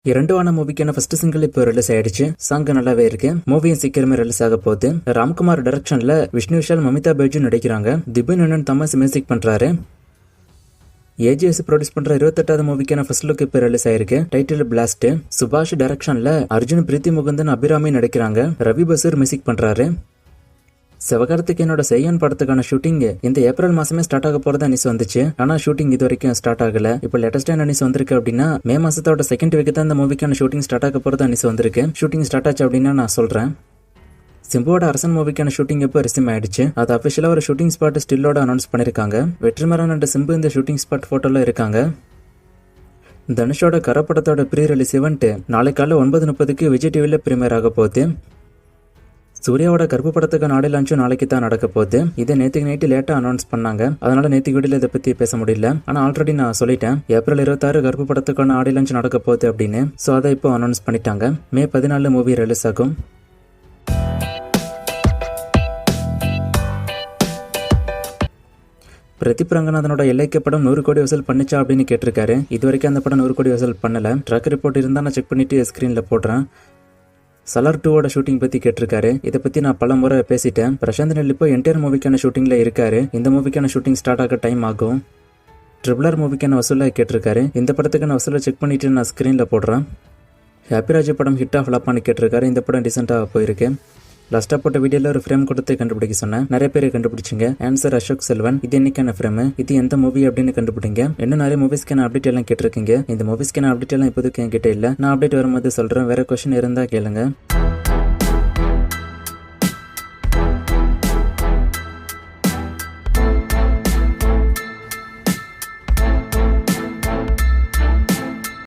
இரண்டுவான மூவிக்கான first single இப்போ release ஆயிடுச்சு. Song நல்லாவே இருக்கு. மூவியும் சீக்கிரமே ரிலீஸ் ஆக போகுது. ராம்குமார் டைரக்ஷன்ல விஷ்ணு விஷால், மமிதா பைஜு நடிக்கிறாங்க. திபுன் அண்ணன் தமஸ் மியூசிக் பண்றாரு. ஏஜிஎஸ் ப்ரொடியூஸ் பண்ற 28வது மூவிக்கான ஃபர்ஸ்ட் லுக் இப்போ ரிலீஸ் ஆயிருக்கு. Title blast. சுபாஷ் டைரக்ஷன்ல அர்ஜுன், பிரீத்தி முகுந்தன், அபிராமி நடிக்கிறாங்க. ரவி பசூர் மியூசிக் பண்றாரு. சிவகார்த்திகேயனோட செய்யான் படத்துக்கான ஷூட்டிங் இந்த ஏப்ரல் மாசமே ஸ்டார்ட் ஆக போறதா நியூஸ் வந்துச்சு. ஆனா ஷூட்டிங் இது வரைக்கும் ஸ்டார்ட் ஆகல. இப்போ லேட்டஸ்டா என்ன நியூஸ் வந்திருக்கு அப்படின்னா, மே மாசத்தோட செகண்ட் வீக் தான் இந்த மூவிக்கான ஷூட்டிங் ஸ்டார்ட் ஆக போறதா நியூஸ் வந்திருக்கு. ஷூட்டிங் ஸ்டார்ட் ஆச்சு அப்படின்னா நான் சொல்றேன். சிம்புவோட அரசன் மூவிக்கான ஷூட்டிங் இப்போ ரிசீவ் ஆயிடுச்சு. அது அபிஷியலா ஒரு ஷூட்டிங் ஸ்பாட் ஸ்டில்லோட அனௌன்ஸ் பண்ணிருக்காங்க. வெற்றிமாறன் அண்ட் சிம்பு இந்த ஷூட்டிங் ஸ்பாட் போட்டோல இருக்காங்க. தனுஷோட கரப்படத்தோட ப்ரீ ரிலீஸ் இவெண்ட் நாளை காலை 9:30க்கு விஜய் டிவில பிரீமியர் ஆக போகுது. சூர்யாவோட கருப்பு படத்துக்கான ஆடியோ லான்ச்சும் நாளைக்கு தான் நடக்க போகுது. இதை நேற்றுக்கு நைட்டு லேட்டா அனௌன்ஸ் பண்ணாங்க. அதனால நேற்று வீடியோல இதை பத்தி பேச முடியல. ஆனா ஆல்ரெடி நான் சொல்லிட்டேன், ஏப்ரல் 26 கருப்பு படத்துக்கான ஆடியோ லான்ச் நடக்க போகுது அப்படின்னு. ஸோ அதை இப்போ அனௌன்ஸ் பண்ணிட்டாங்க. மே 14 மூவி ரிலீஸ் ஆகும். பிரதீப் ரங்கநாதனோட எல்லைக்கு படம் 100 கோடி வசூல் பண்ணிச்சா அப்படின்னு கேட்டிருக்காரு. இது வரைக்கும் அந்த படம் 100 கோடி வசூல் பண்ணல. ட்ராக் ரிப்போர்ட் இருந்தா நான் செக் பண்ணிட்டு ஸ்கிரீன்ல போடுறேன். சலார் 2வோட ஷூட்டிங் பத்தி கேட்டிருக்காரு. இதை பத்தி நான் பல முறை பேசிட்டேன். பிரசாந்த் நெல் இப்போ என்டையர் மூவிக்கான ஷூட்டிங்ல இருக்காரு. இந்த மூவிக்கான ஷூட்டிங் ஸ்டார்ட் ஆக டைம் ஆகும். ட்ரிபிள் ஆர் மூவிக்கான வசூலை கேட்டிருக்காரு. இந்த படத்துக்கான வசூலை செக் பண்ணிட்டு நான் ஸ்கிரீன்ல போடுறேன். ஹாப்பிராஜ் படம் ஹிட்டா ஃபிளாப்பான்னு கேட்டிருக்காரு. இந்த படம் ரீசெண்டாக போயிருக்கு. லாஸ்டா போட்ட வீடியோல ஒரு ஃப்ரேம் கொடுத்து கண்டுபிடிக்க சொன்னேன். நிறைய பேர் கண்டுபிடிச்சிங்க. ஆன்சர் அசோக் செல்வன். இது என்னைக்கான ஃப்ரேம், இது எந்த மூவி அப்படின்னு கண்டுபிடிங்க. இன்னும் நிறைய மூவிஸ்க்கான அப்டேட் எல்லாம் கேட்டிருக்கீங்க. இந்த மூவிஸ்க்கான அப்டேட் எல்லாம் இப்போதைக்கு என்கிட்ட இல்ல. நான் அப்டேட் வரும்போது சொல்றேன். வேற கொஸ்டின் இருந்தா கேளுங்க.